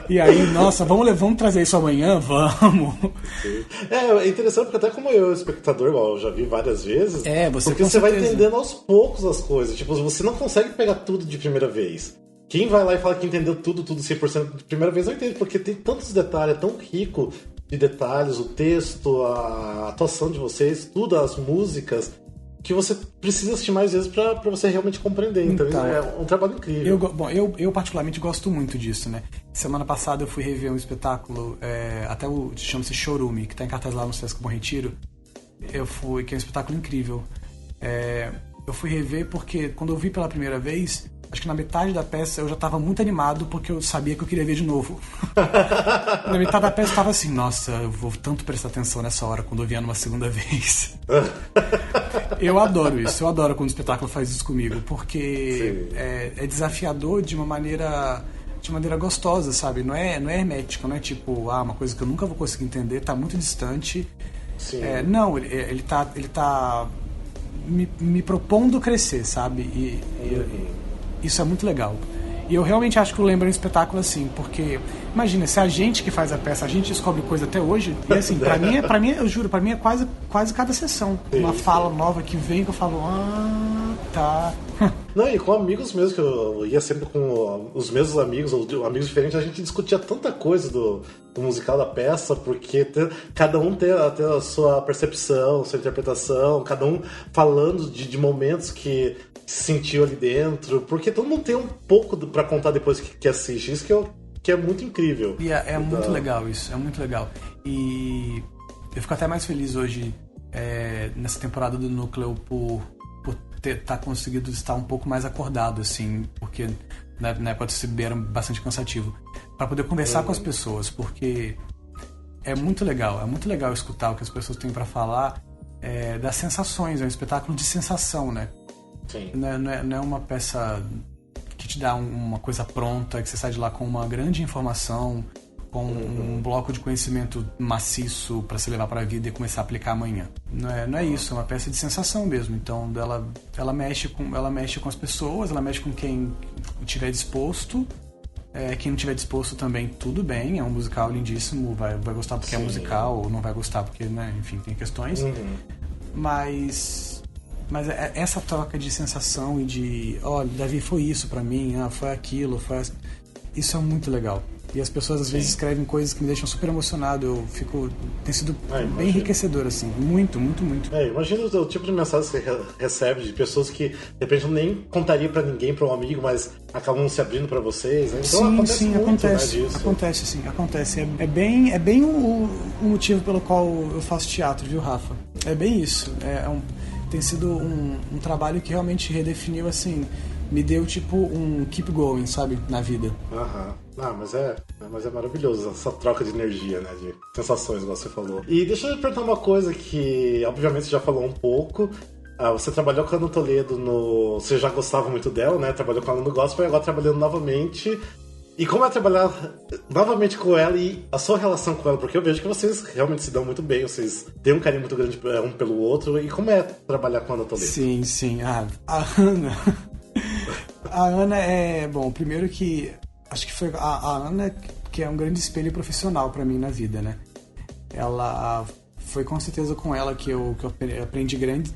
E aí, nossa, vamos trazer isso amanhã? Vamos! É interessante porque até como eu, espectador, eu já vi várias vezes, porque você vai entendendo aos poucos as coisas. Tipo, você não consegue pegar tudo de primeira vez. Quem vai lá e fala que entendeu tudo 100% de primeira vez não entende, porque tem tantos detalhes, é tão rico de detalhes, o texto, a atuação de vocês, tudo, as músicas, que você precisa assistir mais vezes pra você realmente compreender. Então é um trabalho incrível. Eu particularmente gosto muito disso, né? Semana passada eu fui rever um espetáculo, chama-se Chorume, que tá em cartaz lá no Sesc Bom Retiro. Que é um espetáculo incrível. Eu fui rever porque quando eu vi pela primeira vez, acho que na metade da peça eu já estava muito animado porque eu sabia que eu queria ver de novo. Na metade da peça eu estava assim, nossa, eu vou tanto prestar atenção nessa hora quando eu vier numa segunda vez. Eu adoro isso, eu adoro quando o espetáculo faz isso comigo, porque é desafiador de uma maneira gostosa, sabe? Não é hermético, não é tipo, uma coisa que eu nunca vou conseguir entender, tá muito distante. Não, ele tá me propondo crescer, sabe? Isso é muito legal. E eu realmente acho que o Lembra é um espetáculo assim, porque imagina, se a gente que faz a peça, a gente descobre coisa até hoje, e assim, pra mim, eu juro, pra mim é quase cada sessão. Uma fala nova que vem que eu falo, tá. Não, e com amigos mesmo, que eu ia sempre com os mesmos amigos, ou amigos diferentes, a gente discutia tanta coisa do musical da peça, porque cada um tem a sua percepção, sua interpretação, cada um falando de momentos que se sentiu ali dentro, porque todo mundo tem um pouco pra contar depois que assiste, isso que é muito incrível. E é muito legal isso, é muito legal. E eu fico até mais feliz hoje, nessa temporada do Núcleo, por tá conseguido estar um pouco mais acordado, assim, porque né, pode ser bastante cansativo, para poder conversar com as pessoas, porque é muito legal escutar o que as pessoas têm para falar, das sensações, é um espetáculo de sensação, né? Sim. Não é uma peça que te dá uma coisa pronta, que você sai de lá com uma grande informação, com um bloco de conhecimento maciço para se levar para a vida e começar a aplicar amanhã. Não é isso, é uma peça de sensação mesmo. Então ela mexe com as pessoas, ela mexe com quem estiver disposto. Quem não estiver disposto também, tudo bem, é um musical lindíssimo, vai gostar porque é musical, ou não vai gostar porque, né, enfim, tem questões. Mas essa troca de sensação e de, olha, Davi, foi isso pra mim, foi aquilo, isso é muito legal. E as pessoas às vezes escrevem coisas que me deixam super emocionado. Tem sido bem enriquecedor, assim. Muito, muito, muito. Imagina o tipo de mensagem que você recebe de pessoas que de repente nem contaria pra ninguém, pra um amigo, mas acabam se abrindo pra vocês, né? Então sim, acontece. Né, acontece, sim, acontece. É bem o motivo pelo qual eu faço teatro, viu, Rafa? É bem isso. tem sido um trabalho que realmente redefiniu, assim, me deu tipo um keep going, sabe, na vida. Aham. Mas é maravilhoso essa troca de energia, né? De sensações, igual você falou. E deixa eu perguntar uma coisa que, obviamente, você já falou um pouco. Você trabalhou com a Ana Toledo no... Você já gostava muito dela, né? Trabalhou com ela no gospel e agora trabalhando novamente. E como é trabalhar novamente com ela e a sua relação com ela? Porque eu vejo que vocês realmente se dão muito bem, vocês têm um carinho muito grande um pelo outro. E como é trabalhar com a Ana Toledo? Sim. A Ana... A Ana é... Bom, primeiro que... Acho que foi a Ana que é um grande espelho profissional pra mim na vida, né? Ela... Foi com certeza com ela que eu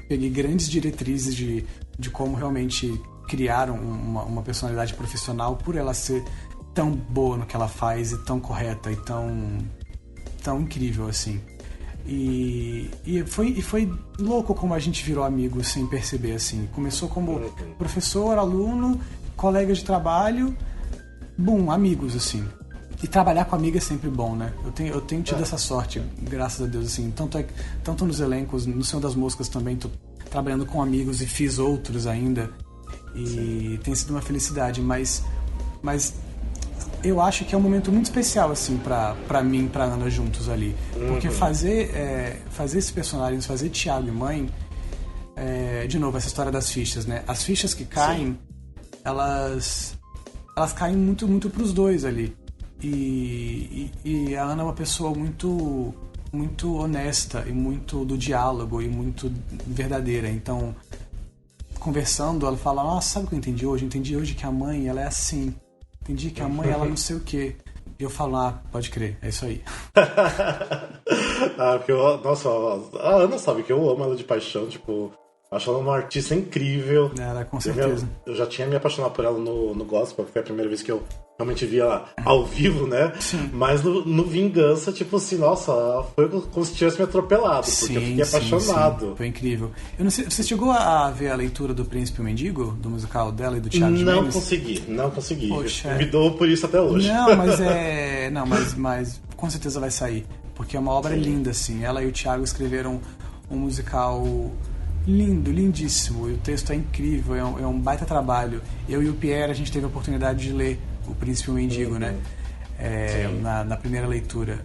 peguei grandes diretrizes de como realmente criar uma personalidade profissional por ela ser tão boa no que ela faz e tão correta e tão incrível, assim. E foi louco como a gente virou amigo sem perceber, assim. Começou como professor, aluno, colega de trabalho, amigos, assim. E trabalhar com amiga é sempre bom, né? Eu tenho tido essa sorte, graças a Deus, assim. Tanto nos elencos, no Senhor das Moscas também, tô trabalhando com amigos e fiz outros ainda. E tem sido uma felicidade, mas eu acho que é um momento muito especial, assim, pra mim e pra Ana juntos ali. Porque fazer esses personagens, fazer Tiago e Mãe, de novo, essa história das fichas, né? As fichas que caem, elas caem muito, muito pros dois ali. E a Ana é uma pessoa muito, muito honesta e muito do diálogo e muito verdadeira. Então, conversando, ela fala: nossa, sabe o que eu entendi hoje? Eu entendi hoje que a mãe, ela é assim. Entendi que a mãe, ela não sei o quê. E eu falo: pode crer, é isso aí. Porque nossa, a Ana sabe que eu amo ela de paixão, tipo... Acho ela uma artista incrível. Ela, com certeza. Eu já tinha me apaixonado por ela no gospel, porque foi a primeira vez que eu realmente vi ela ao vivo, né? Sim. Mas no Vingança, tipo assim, nossa, foi como se tivesse me atropelado, porque eu fiquei apaixonado. Sim. Foi incrível. Eu não sei, você chegou a ver a leitura do Príncipe e o Mendigo, do musical dela e do Thiago Jimenez? Não consegui. Poxa, me dou por isso até hoje. Mas com certeza vai sair, porque é uma obra linda, assim. Ela e o Thiago escreveram um musical lindo, lindíssimo, e o texto é incrível, é um baita trabalho. Eu e o Pierre, a gente teve a oportunidade de ler O Príncipe e o Mendigo, né? Na primeira leitura.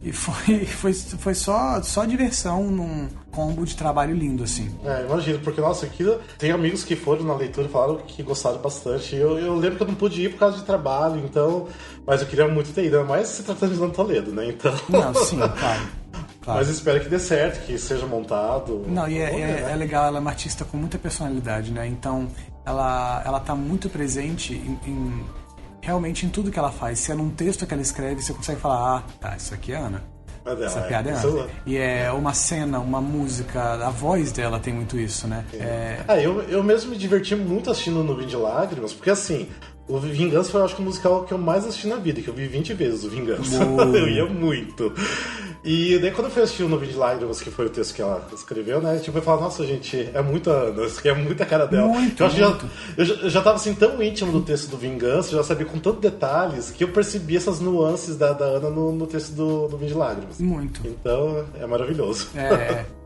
E foi só diversão num combo de trabalho lindo, assim. Imagino, porque, nossa, tem amigos que foram na leitura e falaram que gostaram bastante. Eu lembro que eu não pude ir por causa de trabalho, então... Mas eu queria muito ter ido, mas se tratando de Ana Toledo, né? Então... Não, sim, claro. Mas espero que dê certo, que seja montado. Não, e é legal, ela é uma artista com muita personalidade, né? Então, ela tá muito presente realmente em tudo que ela faz. Se é num texto que ela escreve, você consegue falar: isso aqui é Ana. Essa piada é Ana. E é uma cena, uma música, a voz dela tem muito isso, né? Eu mesmo me diverti muito assistindo No Vinho de Lágrimas, porque assim... O Vingança foi, acho que, o musical que eu mais assisti na vida, que eu vi 20 vezes o Vingança. Eu ia muito. E daí, quando eu fui assistir o No Vinho de Lágrimas, que foi o texto que ela escreveu, né? Tipo, eu falava: nossa, gente, é muita Ana, isso aqui é muita cara dela. Eu já tava assim, tão íntimo do texto do Vingança, eu já sabia com tantos detalhes, que eu percebi essas nuances da Ana no texto do Vinho de Lágrimas. Muito. Então, é maravilhoso.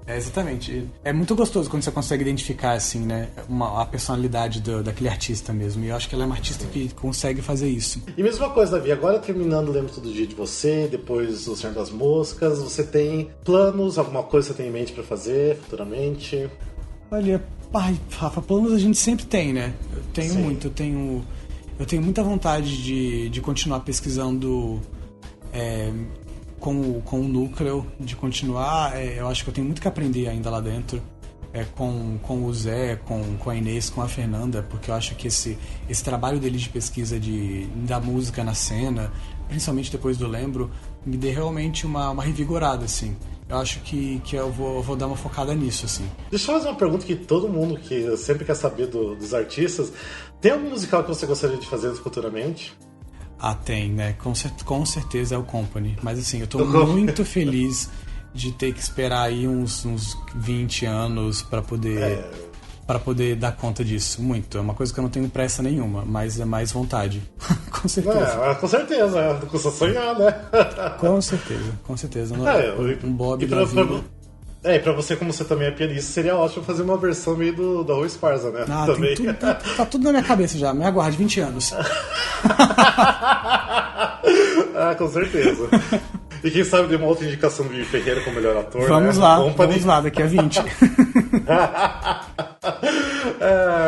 Exatamente. É muito gostoso quando você consegue identificar, assim, né, a personalidade daquele artista mesmo. E eu acho que ela é uma artista que consegue fazer isso. E mesma coisa, Davi, agora terminando Lembro Todo Dia de Você, depois O Senhor das Moscas, você tem planos, alguma coisa que você tem em mente pra fazer futuramente? Olha, Rafa, planos a gente sempre tem, né? Eu tenho muito, eu tenho muita vontade de continuar pesquisando com o núcleo, de continuar. Eu acho que eu tenho muito que aprender ainda lá dentro, com o Zé, com a Inês, com a Fernanda, porque eu acho que esse trabalho deles de pesquisa da música na cena, principalmente depois do Lembro, me deu realmente uma revigorada, assim. Eu acho que eu vou dar uma focada nisso, assim. Deixa eu fazer uma pergunta que todo mundo que sempre quer saber dos artistas. Tem algum musical que você gostaria de fazer futuramente? Tem, né? Com certeza é o Company. Mas assim, eu tô muito feliz de ter que esperar aí uns 20 anos pra poder dar conta disso. Muito. É uma coisa que eu não tenho pressa nenhuma, mas é mais vontade. Com certeza. Com certeza. Custa sonhar, né? Com certeza. Um Bob da vida. E pra você, como você também é pianista, seria ótimo fazer uma versão meio do Raul Esparza, né? Ah, também. tá tudo na minha cabeça já, me aguarde 20 anos. Ah, com certeza. E quem sabe de uma outra indicação do Vivi Ferreira como melhor ator, vamos né? Vamos lá, daqui a 20.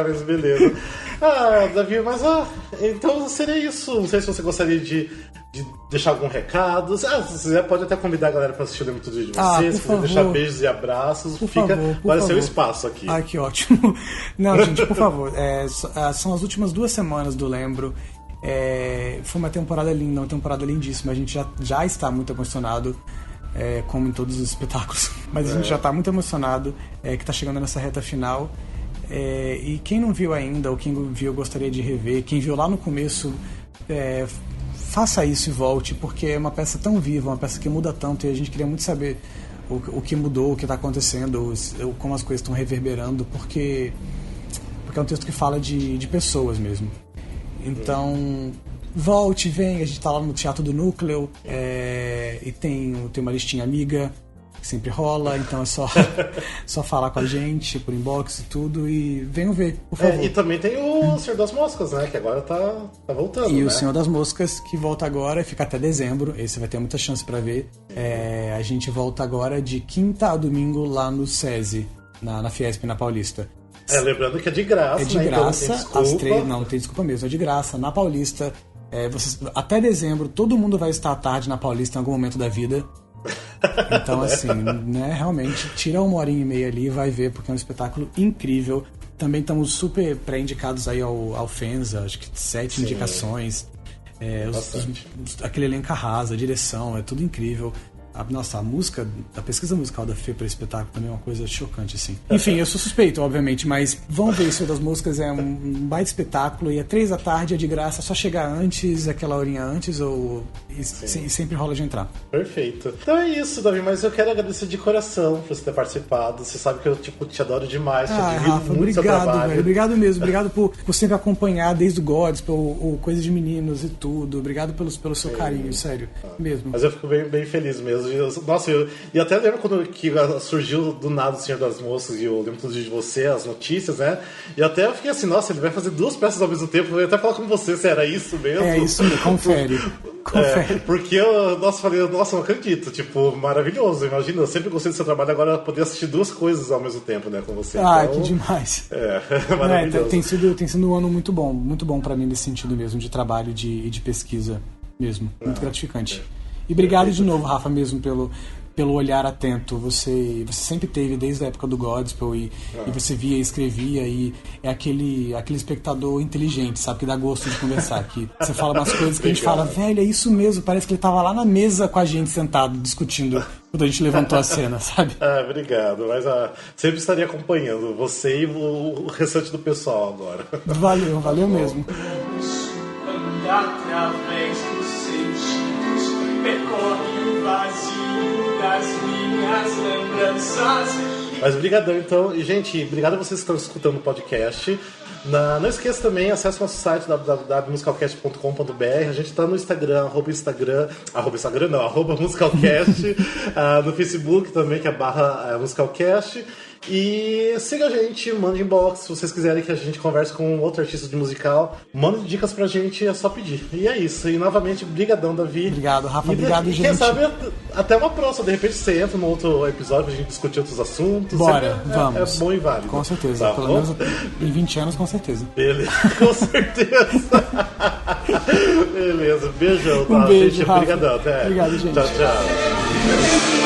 Mas beleza. Davi, mas então seria isso. Não sei se você gostaria de deixar algum recado. Se quiser, pode até convidar a galera para assistir o Lembro Tudo de você. Se quiser deixar beijos e abraços, vai ser o espaço aqui. Ai, que ótimo. Não, gente, por favor. São as últimas 2 semanas do Lembro. Foi uma temporada linda, uma temporada lindíssima. A gente já está muito emocionado, como em todos os espetáculos. Mas a gente já está muito emocionado que está chegando nessa reta final. E quem não viu ainda, ou quem viu gostaria de rever, quem viu lá no começo, faça isso e volte, porque é uma peça tão viva, uma peça que muda tanto, e a gente queria muito saber o que mudou, o que está acontecendo, como as coisas estão reverberando, porque é um texto que fala de pessoas mesmo. Então, volte, vem, a gente está lá no Teatro do Núcleo, e tem uma listinha amiga, que sempre rola, então é só falar com a gente por inbox e tudo, e venham ver, por favor. E também tem o Senhor das Moscas, né, que agora tá voltando, E né? o Senhor das Moscas, que volta agora, fica até dezembro, esse vai ter muita chance pra ver. A gente volta agora de quinta a domingo lá no SESI, na Fiesp, na Paulista. Lembrando que é de graça, É de né? graça, Então não tem desculpa. não tem desculpa mesmo, é de graça, na Paulista. Até dezembro, todo mundo vai estar à tarde na Paulista em algum momento da vida. Então, assim, né, realmente, tira 1h30 ali e vai ver, porque é um espetáculo incrível. Também estamos super pré-indicados aí ao FENSA, acho que 7 indicações. Aquele elenco arrasa, a direção, é tudo incrível. A música, a pesquisa musical da Fê para esse espetáculo também é uma coisa chocante, assim. Enfim, eu sou suspeito, obviamente, mas vão ver isso das músicas, é um baita espetáculo, e é 3 da tarde, é de graça, é só chegar antes, aquela horinha antes, e sempre rola de entrar. Perfeito. Então é isso, Davi, mas eu quero agradecer de coração por você ter participado. Você sabe que eu te adoro demais, te admiro Rafa, muito seu trabalho. Velho, obrigado mesmo, obrigado por sempre acompanhar desde o Gods, o Coisa de Meninos e tudo, obrigado pelo seu carinho, sério, mesmo. Mas eu fico bem feliz mesmo. Nossa, e até lembro quando que surgiu do nada o Senhor das Moças e eu lembro tudo de você, as notícias, né? E até eu fiquei assim, nossa, ele vai fazer 2 peças ao mesmo tempo. Eu ia até falar com você se era isso mesmo. É isso mesmo, confere. Porque eu falei, nossa, não acredito, tipo, maravilhoso. Imagina, eu sempre gostei do seu trabalho, agora poder assistir 2 coisas ao mesmo tempo, né, com você. Então, que demais. Maravilhoso. Tem sido um ano muito bom pra mim nesse sentido mesmo, de trabalho e de pesquisa mesmo, muito gratificante. E obrigado de novo, Rafa, mesmo pelo olhar atento. Você sempre teve desde a época do Godspell e você via e escrevia, e é aquele espectador inteligente, sabe, que dá gosto de conversar, que você fala umas coisas que a gente fala, velho, é isso mesmo, parece que ele tava lá na mesa com a gente sentado, discutindo quando a gente levantou a cena, sabe? Obrigado, mas sempre estaria acompanhando você e o restante do pessoal agora. Valeu mesmo. Através dos sentidos percorre o vazio das minhas lembranças. Mas brigadão então, e gente, obrigado a vocês que estão escutando o podcast. Não esqueça também, acesse nosso site www.musicalcast.com.br. A gente está no Instagram, arroba musicalcast, no Facebook também, que é /musicalcast. E siga a gente, mande inbox se vocês quiserem que a gente converse com outro artista de musical. Mande dicas pra gente, é só pedir. E é isso. E novamente, brigadão, Davi. Obrigado, Rafa. Obrigado, gente. Quem sabe até uma próxima. De repente você entra num outro episódio pra gente discutir outros assuntos. Bora, vamos. É bom e válido. Com certeza. Tá Pelo bom? menos em 20 anos, com certeza. Beleza, com certeza. Beleza, beijão. Um beijo, gente. Rafa. Obrigadão, até. Obrigado, gente. Tchau, tchau.